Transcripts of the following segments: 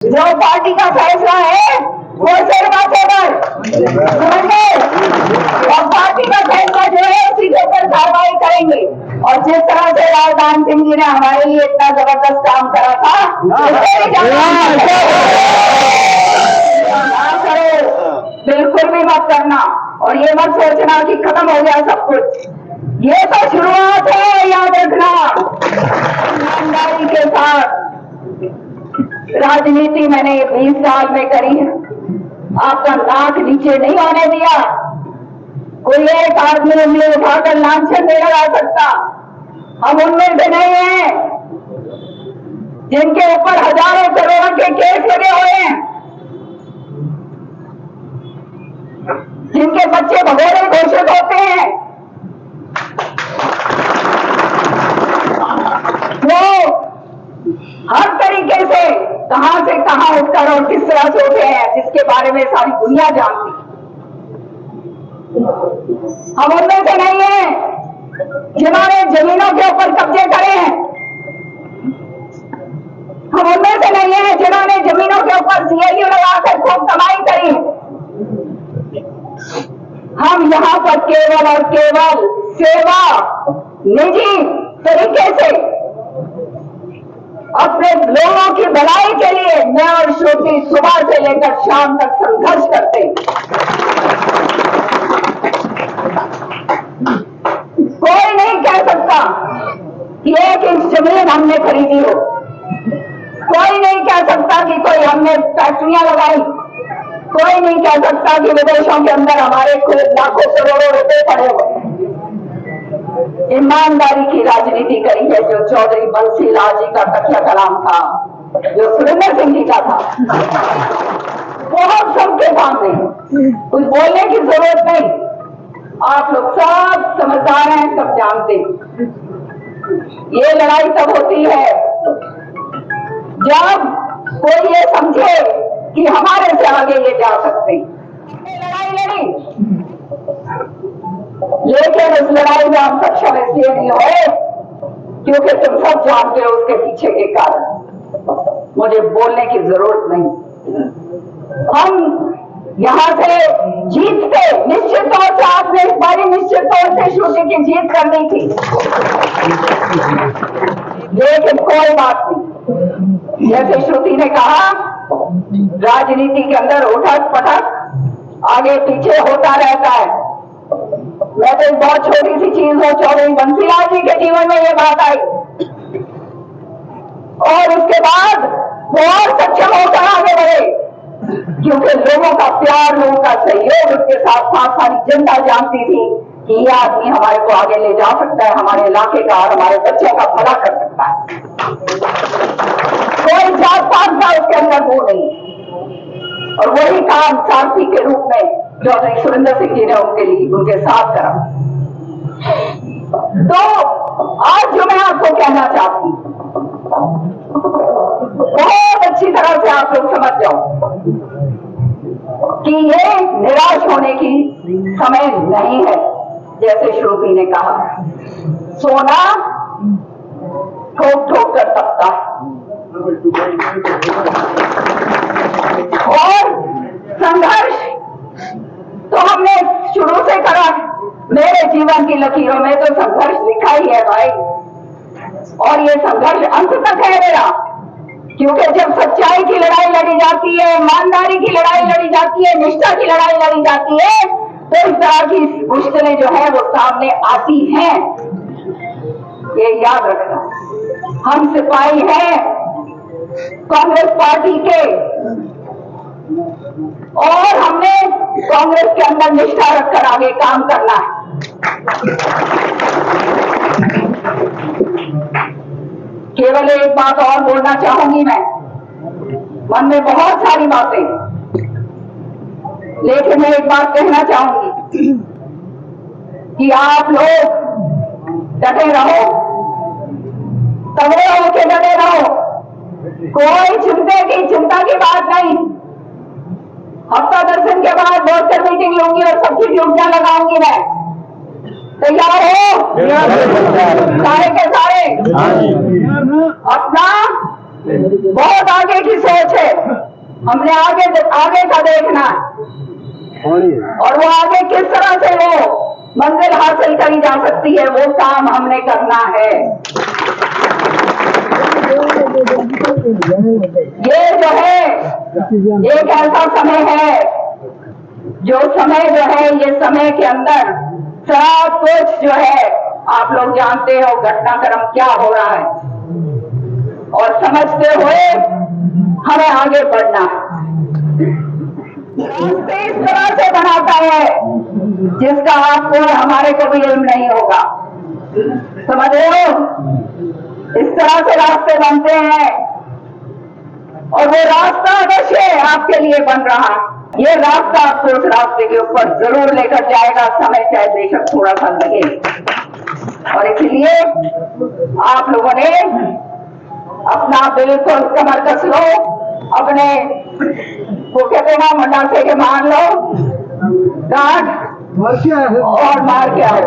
जो पार्टी का फैसला है वो सिर्फ पर और पार्टी का फैसला जो है उसी के ऊपर कार्रवाई करेंगे। और जिस तरह से राजदान सिंह जी ने हमारे लिए इतना जबरदस्त काम करा था, बिल्कुल भी मत करना। और ये मत सोचना कि खत्म हो गया सब कुछ, ये तो शुरुआत है। याद रखना, ईमानदारी के साथ राजनीति मैंने 20 साल में करी है, आपका नाक नीचे नहीं होने दिया। कोई एक आदमी उंगली उठाकर लांछन नहीं लगा सकता। हम उनमें से नहीं हैं जिनके ऊपर हजारों करोड़ों के केस लगे हुए हैं, जिनके बच्चे भगोड़े घोषित होते हैं। वो हर तरीके से कहां उठकर और किस तरह से उठे हैं, जिसके बारे में सारी दुनिया जानती। हम उनमें से नहीं हैं जिन्होंने जमीनों के ऊपर कब्जे करे हैं। हम उनमें से नहीं हैं जिन्होंने जमीनों के ऊपर सीआईयू लगाकर खूब कमाई करी। हम यहाँ पर केवल और केवल सेवा, निजी तरीके से अपने लोगों की भलाई के लिए मैं और श्रुति सुबह से लेकर शाम तक संघर्ष करते हैं। कोई नहीं कह सकता कि 1 इंच जमीन हमने खरीदी हो, कोई नहीं कह सकता कि कोई हमने फैक्ट्रियां लगाई, कोई नहीं कह सकता कि विदेशों के अंदर हमारे लाखों करोड़ों रुपए पड़े हुए। ईमानदारी की राजनीति करी है, जो चौधरी बंसी लाल जी का तकिया कलाम था, जो सुरेंद्र सिंह जी का था, बहुत सबके सामने, कुछ बोलने की जरूरत नहीं। आप लोग सब समझदार हैं, सब जानते। ये लड़ाई तब होती है जब कोई ये समझे कि हमारे से आगे ये जा सकते। लड़ाई लड़ी, लेकिन उस लड़ाई में हम सक्षम इसलिए नहीं हुए क्योंकि तुम सब जानते हो उसके पीछे के कारण। मुझे बोलने की जरूरत नहीं। हम यहां से जीतते, निश्चित तौर से आपने इस बारी निश्चित तौर से श्रुति की जीत करनी थी, लेकिन कोई बात नहीं। जैसे श्रुति ने कहा, राजनीति के अंदर उठक पटक आगे पीछे होता रहता है। मैं तो बहुत छोटी सी चीज हो, चौधरी बंसीलाल जी के जीवन में ये बात आई और उसके बाद वो और सक्षम होकर आगे बढ़े, क्योंकि लोगों का प्यार, लोगों का सहयोग उसके साथ साथ सारी जनता जानती थी कि ये आदमी हमारे को आगे ले जा सकता है, हमारे इलाके का और हमारे बच्चों का भला कर सकता है। कोई जात पात का उसके अंदर वो नहीं। और वही काम सारथी के रूप में चौधरी सुरेंद्र सिंह जी ने उनके साथ करा। तो आज जो मैं आपको कहना चाहती हूं, बहुत अच्छी तरह से आप लोग समझ जाओ कि ये निराश होने की समय नहीं है। जैसे श्रुति ने कहा, सोना ठोक ठोक कर तपता है और संघर्ष तो हमने शुरू से करा। मेरे जीवन की लकीरों में तो संघर्ष लिखा ही है भाई, और ये संघर्ष अंत तक है मेरा, क्योंकि जब सच्चाई की लड़ाई लड़ी जाती है, ईमानदारी की लड़ाई लड़ी जाती है, निष्ठा की लड़ाई लड़ी जाती है, तो इस तरह की मुश्किलें जो है वो सामने आती हैं। ये याद रखना। हम सिपाही हैं कांग्रेस पार्टी के, और हमने कांग्रेस के अंदर निष्ठा रखकर आगे काम करना है। केवल एक बात और बोलना चाहूंगी मैं, मन में बहुत सारी बातें, लेकिन मैं एक बात कहना चाहूंगी कि आप लोग डटे रहो, तगड़े होकर डटे रहो। कोई चिंता की बात नहीं। हफ्ता 10 दिन के बाद वर्कर मीटिंग लूंगी और सबकी ड्यूटियां लगाऊंगी मैं। तैयार हो सारे के सारे? अपना बहुत आगे की सोच है, हमने आगे का देखना है और वो आगे किस तरह से वो मंजिल हासिल करी जा सकती है, वो काम हमने करना है। ये जो है एक ऐसा समय है, जो ये समय के अंदर सब कुछ जो है आप लोग जानते हो घटनाक्रम क्या हो रहा है, और समझते हुए हमें आगे बढ़ना है। रास्ते इस तरह से बनाता है जिसका आपको और हमारे को भी इल्म नहीं होगा, समझ रहे हो? इस तरह से रास्ते बनते हैं और वो रास्ता अवश्य आपके लिए बन रहा है। ये रास्ता आपको उस रास्ते के ऊपर जरूर लेकर जाएगा, समय चाहे बेशक थोड़ा सा लगे। और इसलिए आप लोगों ने अपना बिल्कुल कमर कस लो, अपने वो कहते ना मंडासे के मान लो गांठ और मार के आओ।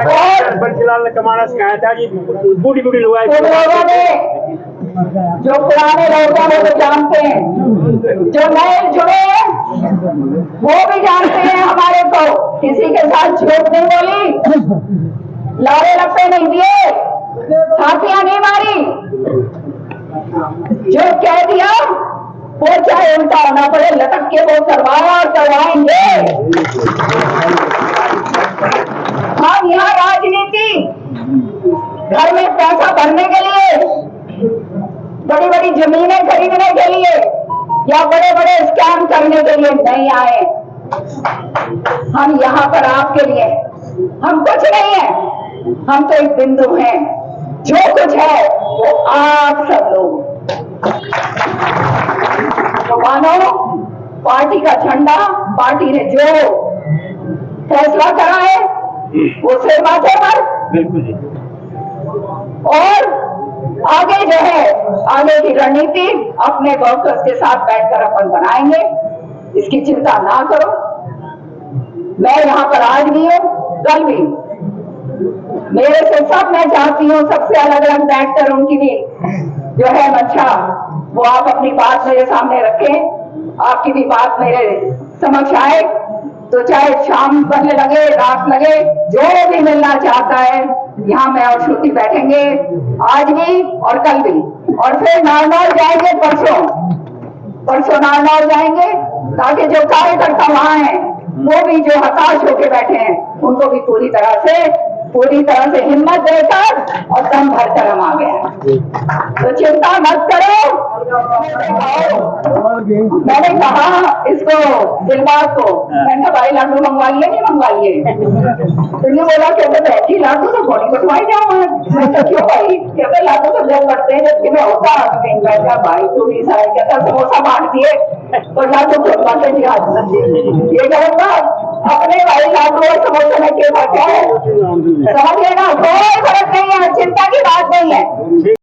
और बंसीलाल ने कमाना सिखाया था कि बूढ़ी लोग लोगों ने, जो पुराने लोग हैं वो तो जानते हैं, जो नए जुड़े हैं वो भी जानते हैं हमारे को। किसी के साथ झूठ नहीं बोली, लारे लपे नहीं दिए, फांसियां नहीं मारी, जो कह दिया वो चाहे उल्टा होना पड़े लटक के वो करवाया और करवाएंगे। हम यहाँ राजनीति घर में पैसा भरने के लिए, बड़ी बड़ी जमीनें खरीदने के लिए या बड़े बड़े स्कैम करने के लिए नहीं आए। हम यहाँ पर आपके लिए, हम कुछ नहीं है, हम तो एक बिंदु हैं, जो कुछ है वो आप सब लोग। तो मानो पार्टी का झंडा, पार्टी ने जो फैसला करा है वो सिर माथे पर, और आगे जो है आगे की रणनीति अपने वर्कर्स के साथ बैठकर अपन बनाएंगे, इसकी चिंता ना करो। मैं यहाँ पर आज भी हूँ, कल भी मेरे से सब, मैं चाहती हूँ सबसे अलग अलग बैठकर उनकी भी जो है मंशा वो आप अपनी बात मेरे सामने रखें, आपकी भी बात मेरे समक्ष आए। तो चाहे शाम बनने लगे, रात लगे, जो भी मिलना चाहता है यहाँ मैं और श्रुति बैठेंगे, आज भी और कल भी, और फिर नारनौल जाएंगे परसों नारनौल जाएंगे, ताकि जो कार्यकर्ता वहां हैं वो भी जो हताश होके बैठे हैं उनको भी पूरी तरह से हिम्मत देकर और दम भरकर हम आ गए। तो चिंता मत करो। मैंने कहा इसको दिलबाग को, मैंने कहा भाई लाडू मंगवा लिए नहीं मंगवा लिए? तो ये बोला कहते बैठी लाडू तो बॉडी कटवाई जाऊँ। मैं कहा क्यों भाई? कहते लाडू तो जब बढ़ते हैं जबकि मैं होता। मैं कहा भाई तू भी सारे कहता समोसा बांट दिए और लाडू कटवा के दिया। ये कहूँगा अपने भाई लाडू और समोसे में क्या है, समझ लेना, कोई फर्क नहीं है, चिंता की बात नहीं है।